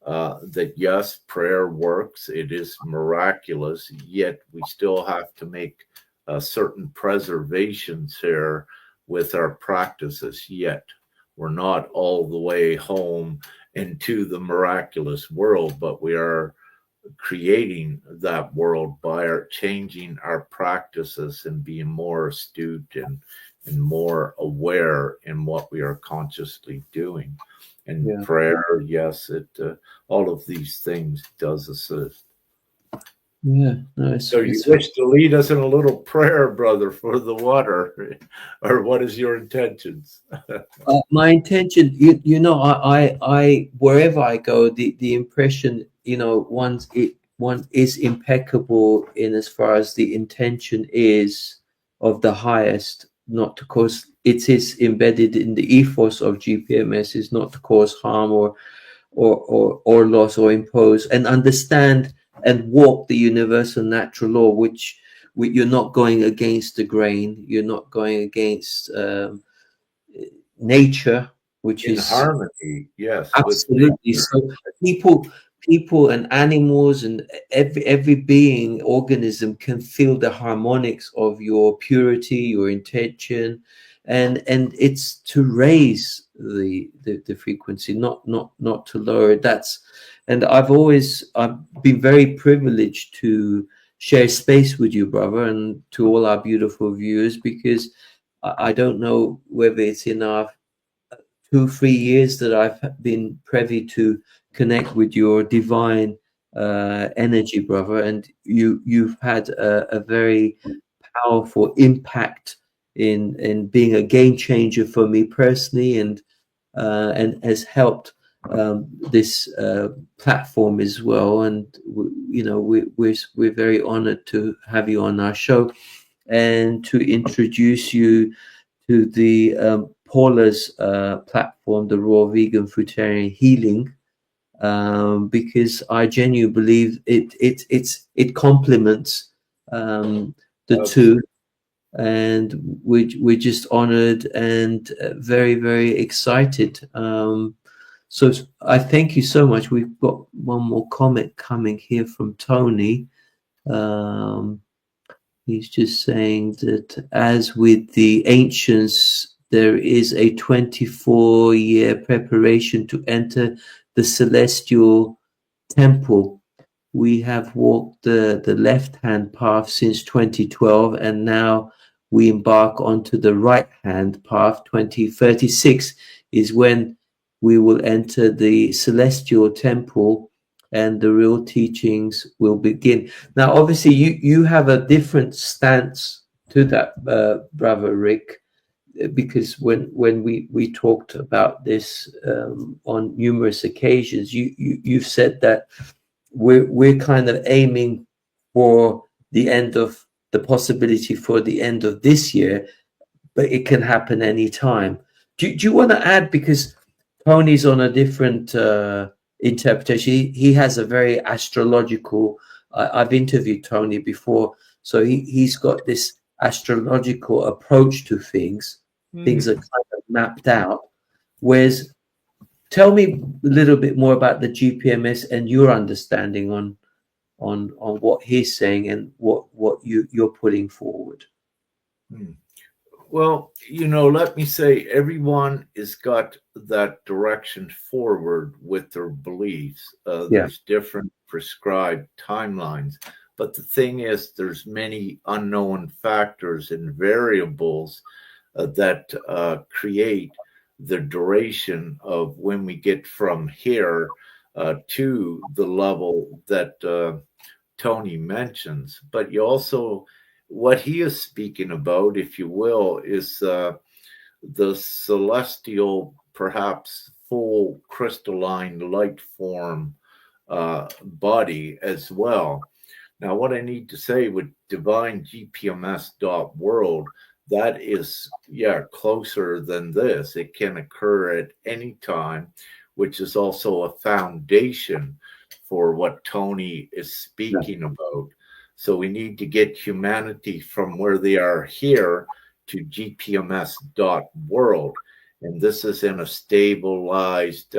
that yes, prayer works. It is miraculous, yet we still have to make certain preservations here with our practices. Yet we're not all the way home into the miraculous world, but we are creating that world by our changing our practices and being more astute and more aware in what we are consciously doing. And Yeah. prayer, yes, it all of these things does assist. Yeah, no, So you wish to lead us in a little prayer, brother, for the water, or what is your intentions? My intention, you know, I wherever I go, the impression, you know, one is impeccable in as far as the intention is of the highest, not to cause. It is embedded in the ethos of GPMS is not to cause harm or loss or impose, and understand and walk the universal natural law, which you're not going against the grain, you're not going against nature, which In is harmony, yes, with absolutely. nature. So people and animals and every being organism can feel the harmonics of your purity, your intention, and it's to raise the frequency, not to lower it. That's, and I've been very privileged to share space with you, brother, and to all our beautiful viewers, because I don't know whether it's in our 2-3 years that I've been privy to connect with your divine energy, brother, and you've had a very powerful impact in being a game changer for me personally, and has helped this platform as well. And you know, we're very honored to have you on our show and to introduce you to the Paula's platform, the Raw Vegan Fruitarian Healing, because I genuinely believe it complements the two, and we're just honored and very, very excited. So I thank you so much. We've got one more comment coming here from Tony. He's just saying that as with the ancients, there is a 24-year preparation to enter the celestial temple. We have walked the left-hand path since 2012, and now we embark onto the right-hand path. 2036 is when we will enter the celestial temple and the real teachings will begin. Now, obviously, you have a different stance to that, brother Rick, because when we talked about this on numerous occasions, you've said that we're kind of aiming for the end of the possibility for the end of this year, but it can happen any time. Do you want to add, because Tony's on a different interpretation. He has a very astrological. I've interviewed Tony before, so he's got this astrological approach to things. Things are kind of mapped out. Whereas, tell me a little bit more about the GPMS and your understanding on what he's saying and what you're putting forward. Well, you know, let me say everyone has got that direction forward with their beliefs. There's different prescribed timelines. But the thing is, there's many unknown factors and variables that create the duration of when we get from here to the level that Tony mentions. But you also, what he is speaking about, if you will, is the celestial, perhaps full crystalline light form body as well. Now, what I need to say with divine GPMS.world, that is, closer than this. It can occur at any time, which is also a foundation for what Tony is speaking about. So we need to get humanity from where they are here to GPMS.world. And this is in a stabilized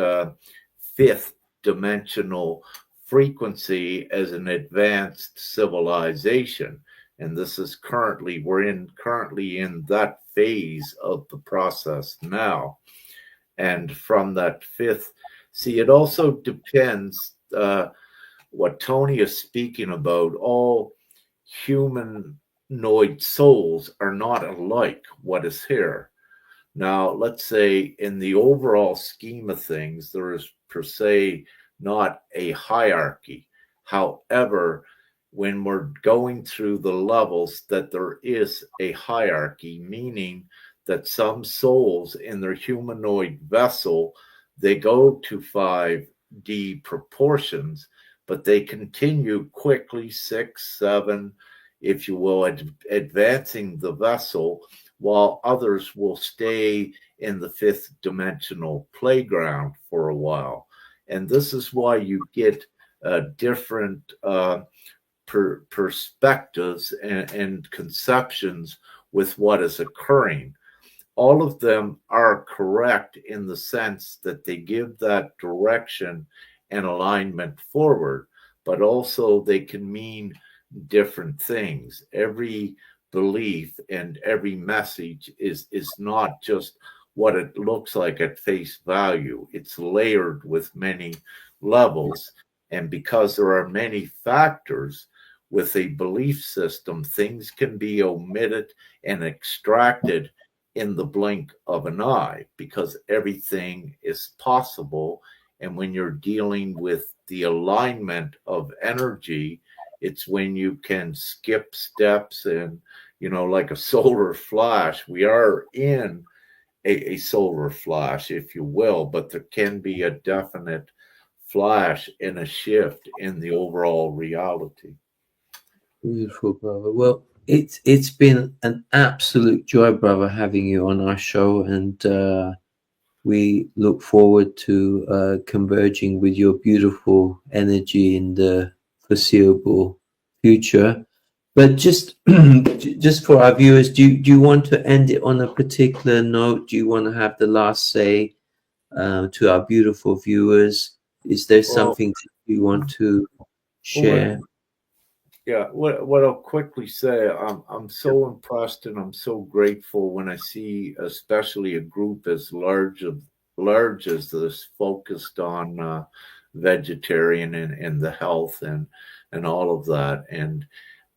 fifth dimensional frequency as an advanced civilization. And this is we're currently in that phase of the process now. And from that fifth, see, it also depends what Tony is speaking about. All humanoid souls are not alike, what is here. Now, let's say in the overall scheme of things, there is per se not a hierarchy. However, when we're going through the levels, that there is a hierarchy, meaning that some souls in their humanoid vessel, they go to 5D proportions, but they continue quickly 6, 7, if you will, advancing the vessel, while others will stay in the fifth dimensional playground for a while. And this is why you get different perspectives and conceptions with what is occurring. All of them are correct in the sense that they give that direction and alignment forward, but also they can mean different things. Every belief and every message is not just what it looks like at face value. It's layered with many levels. And because there are many factors with a belief system, things can be omitted and extracted in the blink of an eye, because everything is possible. And when you're dealing with the alignment of energy, it's when you can skip steps and, like a solar flash. We are in a solar flash, if you will, but there can be a definite flash and a shift in the overall reality. Beautiful, brother. Well, it's been an absolute joy, brother, having you on our show, and we look forward to converging with your beautiful energy in the foreseeable future. But just just for our viewers, do you want to end it on a particular note? Do you want to have the last say to our beautiful viewers? Is there something that you want to share? Yeah, what I'll quickly say, I'm so impressed and I'm so grateful when I see, especially a group as large as this, focused on vegetarian and the health and all of that. And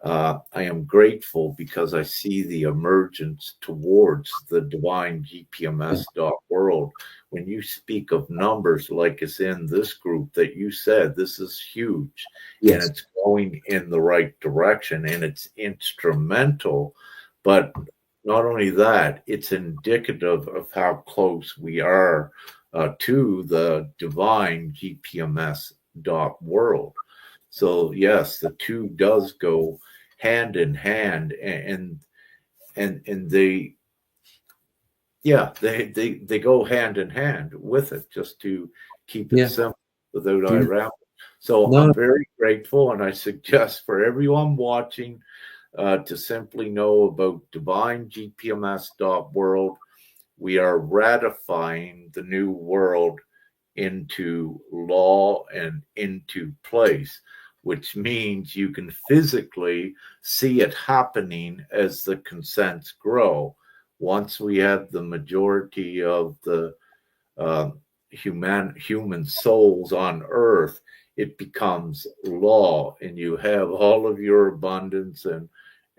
I am grateful because I see the emergence towards the divine GPMS world. When you speak of numbers like it's in this group that you said, this is huge. Yes. And it's going in the right direction and it's instrumental. But not only that, it's indicative of how close we are to the divine GPMS world. So yes, the two does go hand in hand, and they go hand in hand with it, just to keep it simple without I ramble. So I'm very grateful, and I suggest for everyone watching to simply know about divine GPMS world. We are ratifying the new world into law and into place, which means you can physically see it happening as the consents grow. Once we have the majority of the human souls on earth, it becomes law, and you have all of your abundance and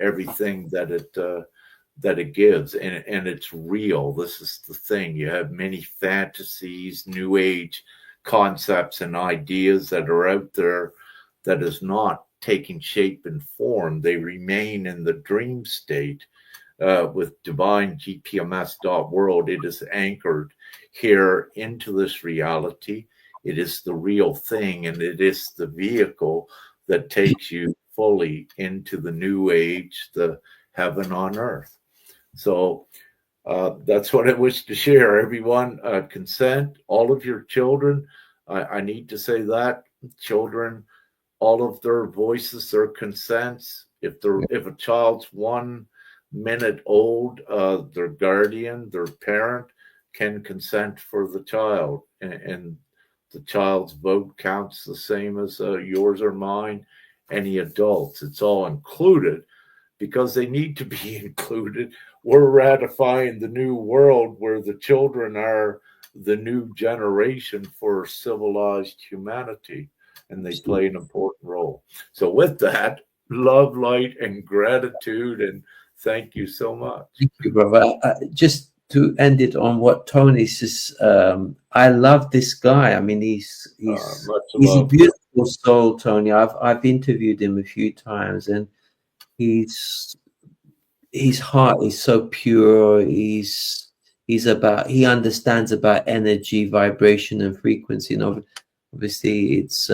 everything that it gives, and it's real. This is the thing. You have many fantasies, new age concepts and ideas that are out there that is not taking shape and form. They remain in the dream state. With divine GPMS world, it is anchored here into this reality. It is the real thing, and it is the vehicle that takes you fully into the new age, the heaven on earth. So that's what I wish to share. Everyone, consent, all of your children. I need to say that children, all of their voices, their consents. If a child's 1 minute old, their guardian, their parent can consent for the child, and The child's vote counts the same as yours or mine. Any adults, it's all included because they need to be included. We're ratifying the new world where the children are the new generation for civilized humanity, and they play an important role. So with that, love, light, and gratitude, and thank you so much. Thank you, brother. Just to end it on what Tony says, I love this guy. I mean, he's a beautiful soul, Tony. I've interviewed him a few times, and his heart is so pure. He understands about energy, vibration, and frequency. And obviously, it's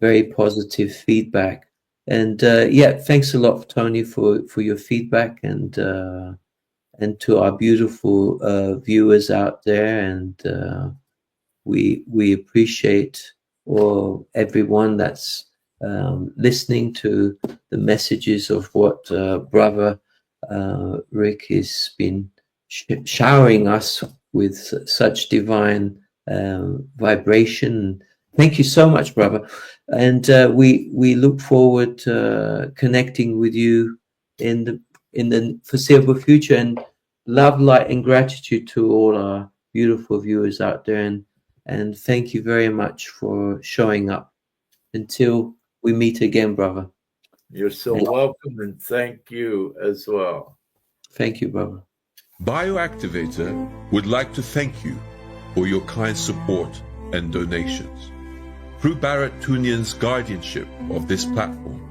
very positive feedback. And yeah, thanks a lot, Tony, for your feedback, and to our beautiful viewers out there. And we appreciate everyone that's listening to the messages of what Brother Rick has been showering us with such divine vibration. Thank you so much, brother. And we look forward to connecting with you in the foreseeable future. And love, light, and gratitude to all our beautiful viewers out there. And thank you very much for showing up. Until we meet again, brother. You're so welcome, and thank you as well. Thank you, brother. Bioactivator would like to thank you for your kind support and donations. Through Baret Tounian's guardianship of this platform,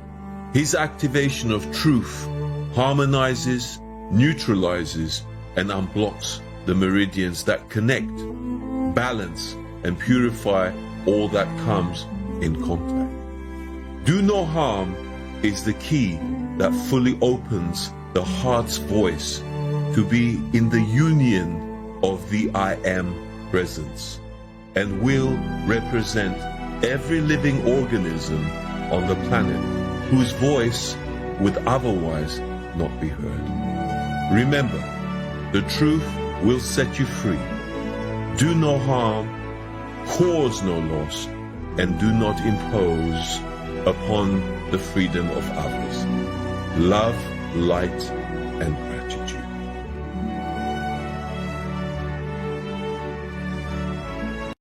his activation of truth harmonizes, neutralizes, and unblocks the meridians that connect, balance, and purify all that comes in contact. Do no harm is the key that fully opens the heart's voice to be in the union of the I Am presence, and will represent every living organism on the planet whose voice would otherwise not be heard. Remember, the truth will set you free. Do no harm, cause no loss, and do not impose upon the freedom of others. Love, light, and gratitude.